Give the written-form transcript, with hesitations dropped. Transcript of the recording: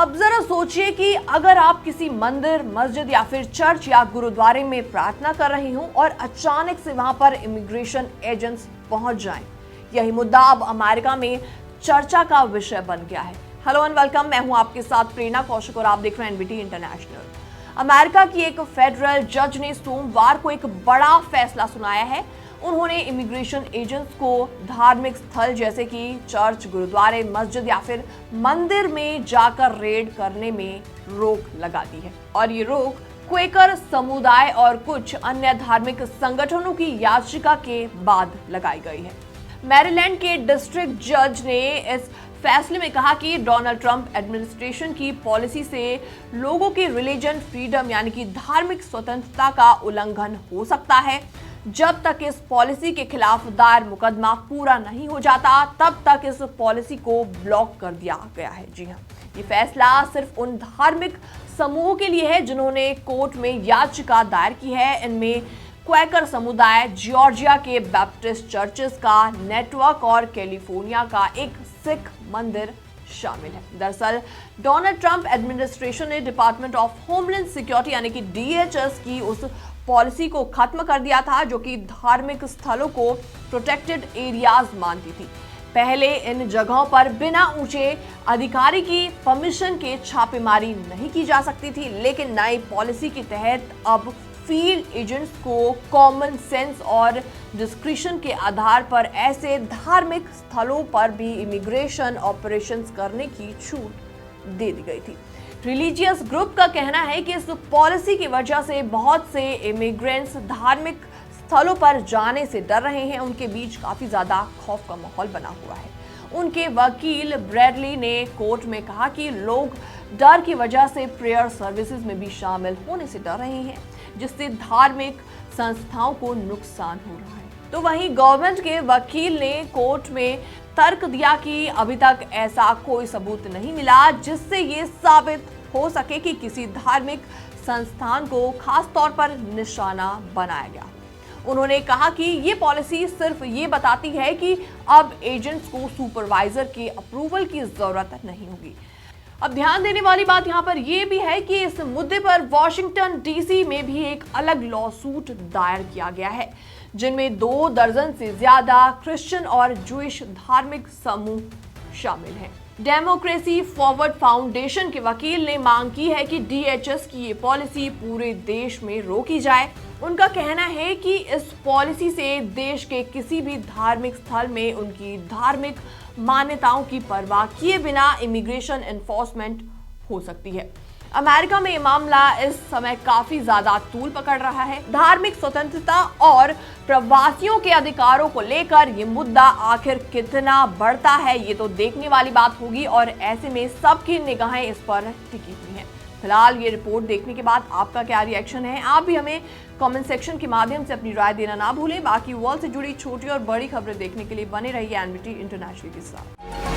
अब जरा सोचिए कि अगर आप किसी मंदिर, मस्जिद या फिर चर्च या गुरुद्वारे में प्रार्थना कर रहे हो और अचानक से वहां पर इमिग्रेशन एजेंट्स पहुंच जाएं। यही मुद्दा अब अमेरिका में चर्चा का विषय बन गया है। हेलो एंड वेलकम, मैं हूं आपके साथ प्रेरणा कौशिक और आप देख रहे हैं एनबीटी इंटरनेशनल। अमेरिका की एक फेडरल जज ने सोमवार को एक बड़ा फैसला सुनाया है। उन्होंने इमिग्रेशन एजेंट्स को धार्मिक स्थल जैसे कि चर्च, गुरुद्वारे, मस्जिद या फिर मंदिर में जाकर रेड करने में रोक लगा दी है और ये रोक क्वेकर समुदाय और कुछ अन्य धार्मिक संगठनों की याचिका के बाद लगाई गई है। मैरीलैंड के डिस्ट्रिक्ट जज ने इस फैसले में कहा कि डोनाल्ड ट्रंप एडमिनिस्ट्रेशन की पॉलिसी से लोगों की रिलीजन फ्रीडम यानी कि धार्मिक स्वतंत्रता का उल्लंघन हो सकता है। जब तक इस पॉलिसी के खिलाफ दायर मुकदमा पूरा नहीं हो जाता तब तक इस पॉलिसी को ब्लॉक कर दिया गया है। जी हाँ, ये फैसला सिर्फ उन धार्मिक समूहों के लिए है जिन्होंने कोर्ट में याचिका दायर की है। इनमें क्वेकर समुदाय, जॉर्जिया के बैप्टिस्ट चर्चेस का नेटवर्क और कैलिफोर्निया का एक सिख मंदिर शामिल है। दरअसल डोनाल्ड ट्रंप एडमिनिस्ट्रेशन ने डिपार्टमेंट ऑफ होमलैंड सिक्योरिटी यानी कि डीएचएस की उस पॉलिसी को खत्म कर दिया था जो कि धार्मिक स्थलों को प्रोटेक्टेड एरियाज मानती थी। पहले इन जगहों पर बिना ऊंचे अधिकारी की परमिशन के छापेमारी नहीं की जा सकती थी, लेकिन नई पॉलिसी के तहत अब फील्ड एजेंट्स को कॉमन सेंस और डिस्क्रिशन के आधार पर ऐसे धार्मिक स्थलों पर भी इमिग्रेशन ऑपरेशंस करने की छूट दे दी गई थी। रिलीजियस ग्रुप का कहना है कि इस पॉलिसी की वजह से बहुत से इमिग्रेंट्स धार्मिक स्थलों पर जाने से डर रहे हैं। उनके बीच काफी ज्यादा खौफ का माहौल बना हुआ है। उनके वकील ब्रैडली ने कोर्ट में कहा कि लोग डर की वजह से प्रेयर सर्विसेज में भी शामिल होने से डर रहे हैं, जिससे धार्मिक संस्थाओं को नुकसान हो रहा है। तो वहीं गवर्नमेंट के वकील ने कोर्ट में तर्क दिया कि अभी तक ऐसा कोई सबूत नहीं मिला जिससे ये साबित हो सके कि किसी धार्मिक संस्थान को खास तौर पर निशाना बनाया गया। उन्होंने कहा कि ये पॉलिसी सिर्फ ये बताती है कि अब एजेंट्स को सुपरवाइजर के अप्रूवल की जरूरत नहीं होगी। अब ध्यान देने वाली बात यहाँ पर यह भी है कि इस मुद्दे पर वॉशिंगटन डीसी में भी एक अलग लॉसूट दायर किया गया है, जिनमें 2 दर्जन से ज्यादा क्रिश्चियन और जूइश धार्मिक समूह शामिल हैं। डेमोक्रेसी फॉरवर्ड फाउंडेशन के वकील ने मांग की है कि डीएचएस की ये पॉलिसी पूरे देश में रोकी जाए। उनका कहना है कि इस पॉलिसी से देश के किसी भी धार्मिक स्थल में उनकी धार्मिक मान्यताओं की परवाह किए बिना इमिग्रेशन एनफोर्समेंट हो सकती है। अमेरिका में ये मामला इस समय काफी ज्यादा तूल पकड़ रहा है। धार्मिक स्वतंत्रता और प्रवासियों के अधिकारों को लेकर ये मुद्दा आखिर कितना बढ़ता है ये तो देखने वाली बात होगी और ऐसे में सबकी निगाहें इस पर टिकी हुई हैं। फिलहाल ये रिपोर्ट देखने के बाद आपका क्या रिएक्शन है, आप भी हमें कमेंट सेक्शन के माध्यम से अपनी राय देना ना भूलें। बाकी वर्ल्ड से जुड़ी छोटी और बड़ी खबरें देखने के लिए बने रहिए एनबीटी इंटरनेशनल के साथ।